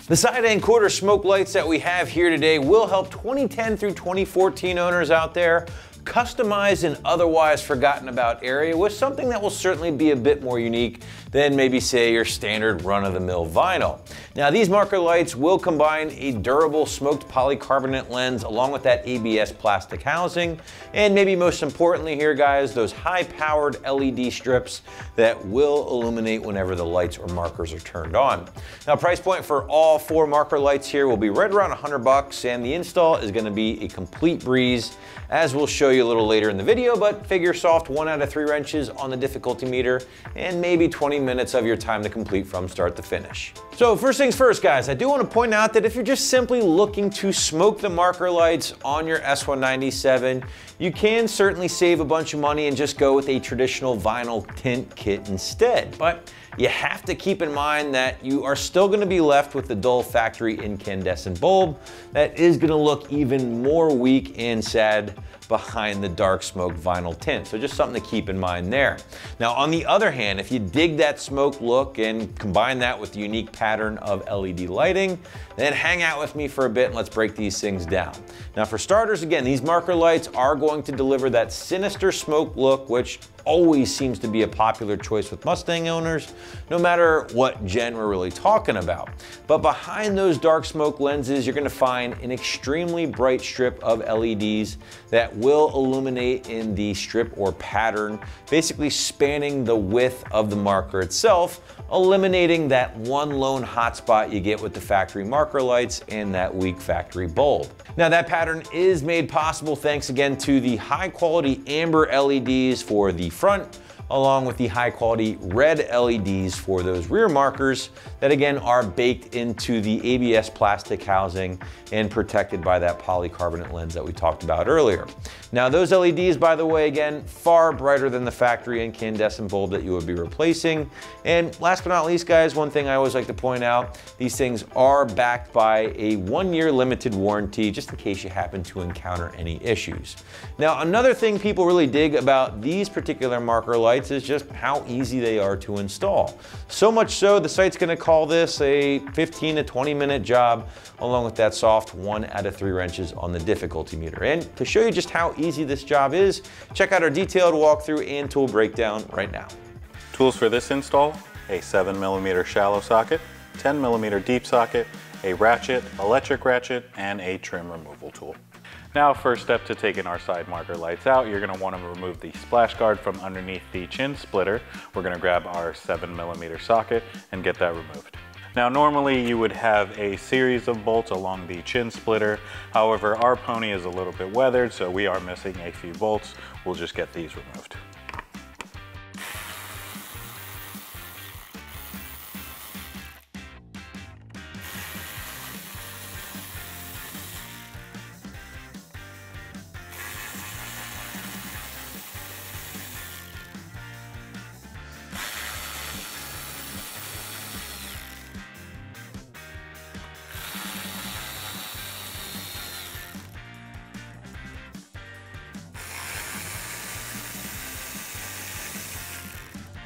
The side and quarter smoke lights that we have here today will help 2010 through 2014 owners out there customize an otherwise forgotten about area with something that will certainly be a bit more unique than maybe say your standard run-of-the-mill vinyl. Now these marker lights will combine a durable smoked polycarbonate lens along with that ABS plastic housing, and maybe most importantly here guys, those high-powered LED strips that will illuminate whenever the lights or markers are turned on. Now price point for all 4 marker lights here will be right around $100, and the install is going to be a complete breeze, as we'll show you a little later in the video, but figure soft 1 out of 3 wrenches on the difficulty meter and maybe 20 minutes of your time to complete from start to finish. So first things first guys, I do want to point out that if you're just simply looking to smoke the marker lights on your S197, you can certainly save a bunch of money and just go with a traditional vinyl tint kit instead. But you have to keep in mind that you are still going to be left with the dull factory incandescent bulb that is going to look even more weak and sad behind the dark smoke vinyl tint. So just something to keep in mind there. Now on the other hand, if you dig that smoke look and combine that with the unique pattern of LED lighting, then hang out with me for a bit and let's break these things down. Now for starters, again, these marker lights are going to deliver that sinister smoke look, which always seems to be a popular choice with Mustang owners, no matter what gen we're really talking about. But behind those dark smoke lenses, you're going to find an extremely bright strip of LEDs that will illuminate in the strip or pattern, basically spanning the width of the marker itself, eliminating that one lone hotspot you get with the factory marker lights and that weak factory bulb. Now that pattern is made possible thanks again to the high quality amber LEDs for the front, along with the high quality red LEDs for those rear markers that again are baked into the ABS plastic housing and protected by that polycarbonate lens that we talked about earlier. Now those LEDs, by the way, again, far brighter than the factory incandescent bulb that you would be replacing. And last but not least guys, one thing I always like to point out, these things are backed by a 1-year limited warranty just in case you happen to encounter any issues. Now another thing people really dig about these particular marker lights is just how easy they are to install. So much so, the site's gonna call this a 15 to 20 minute job, along with that soft 1 out of 3 wrenches on the difficulty meter. And to show you just how easy this job is, check out our detailed walkthrough and tool breakdown right now. Tools for this install: a 7mm shallow socket, 10mm deep socket, a ratchet, electric ratchet, and a trim removal tool. Now, first step to taking our side marker lights out, you're gonna wanna remove the splash guard from underneath the chin splitter. We're gonna grab our 7mm socket and get that removed. Now, normally you would have a series of bolts along the chin splitter. However, our pony is a little bit weathered, so we are missing a few bolts. We'll just get these removed.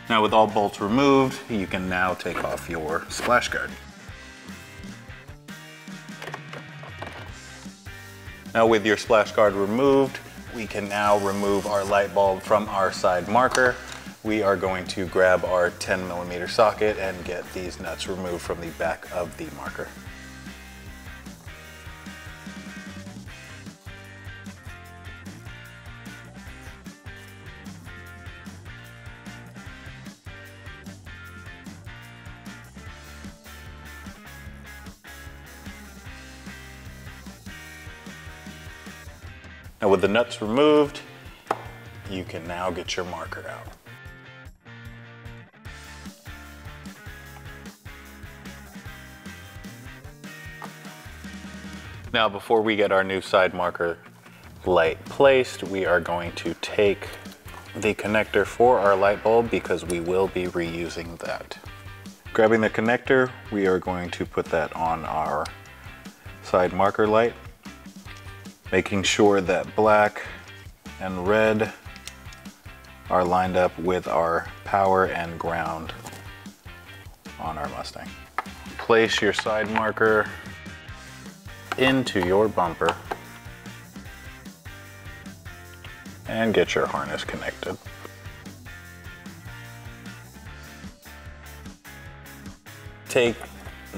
Now with all bolts removed, you can now take off your splash guard. Now with your splash guard removed, we can now remove our light bulb from our side marker. We are going to grab our 10mm socket and get these nuts removed from the back of the marker. Now with the nuts removed, you can now get your marker out. Now before we get our new side marker light placed, we are going to take the connector for our light bulb because we will be reusing that. Grabbing the connector, we are going to put that on our side marker light, making sure that black and red are lined up with our power and ground on our Mustang. place your side marker into your bumper and get your harness connected. Take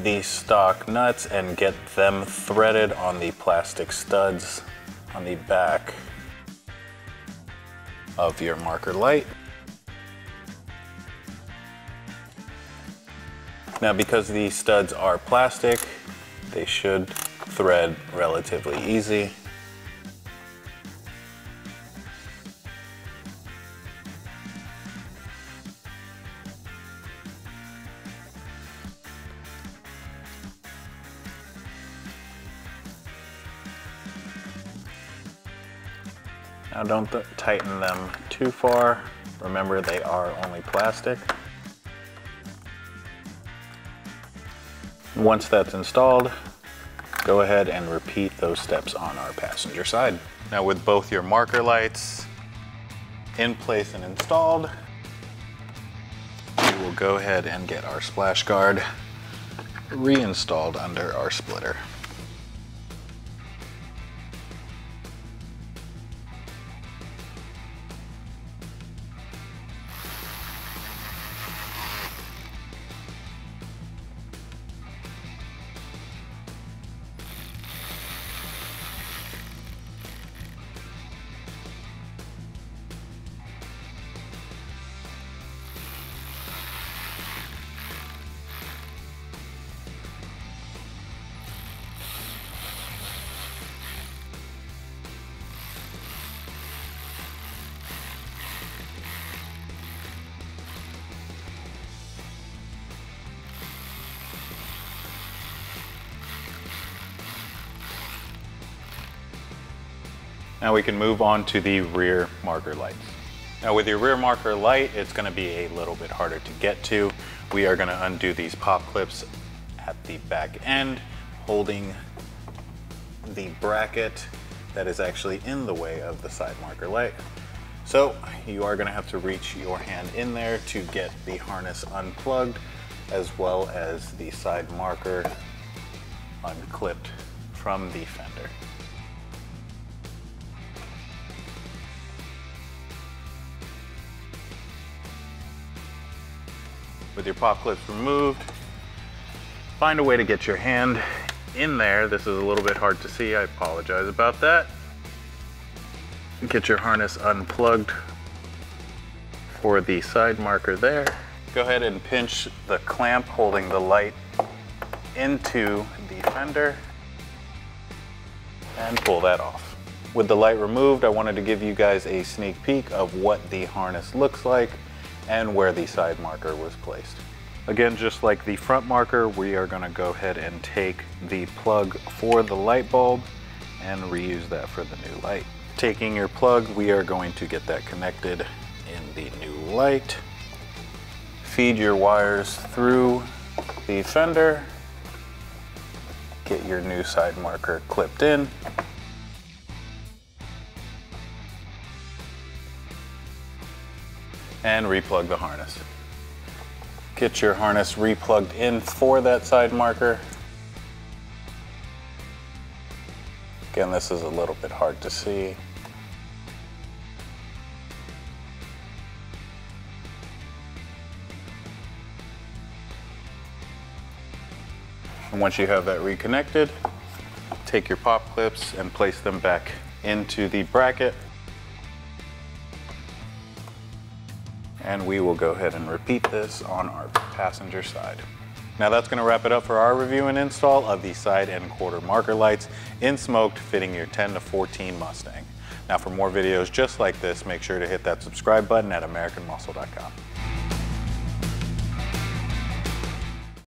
the stock nuts and get them threaded on the plastic studs on the back of your marker light. Now, because these studs are plastic, they should thread relatively easy. Now don't tighten them too far. Remember, they are only plastic. Once that's installed, go ahead and repeat those steps on our passenger side. Now with both your marker lights in place and installed, we will go ahead and get our splash guard reinstalled under our splitter. Now we can move on to the rear marker lights. Now with your rear marker light, it's going to be a little bit harder to get to. We are going to undo these pop clips at the back end, holding the bracket that is actually in the way of the side marker light. So you are going to have to reach your hand in there to get the harness unplugged, as well as the side marker unclipped from the fender. With your pop clips removed, find a way to get your hand in there. This is a little bit hard to see, I apologize about that. Get your harness unplugged for the side marker there. Go ahead and pinch the clamp holding the light into the fender and pull that off. With the light removed, I wanted to give you guys a sneak peek of what the harness looks like and where the side marker was placed. Again, just like the front marker, we are going to go ahead and take the plug for the light bulb and reuse that for the new light. Taking your plug, we are going to get that connected in the new light. Feed your wires through the fender. Get your new side marker clipped in. And replug the harness. Get your harness replugged in for that side marker. Again, this is a little bit hard to see. And once you have that reconnected, take your pop clips and place them back into the bracket. And we will go ahead and repeat this on our passenger side. Now that's going to wrap it up for our review and install of the side and quarter marker lights in smoked fitting your 10 to 14 Mustang. Now for more videos just like this, make sure to hit that subscribe button at AmericanMuscle.com.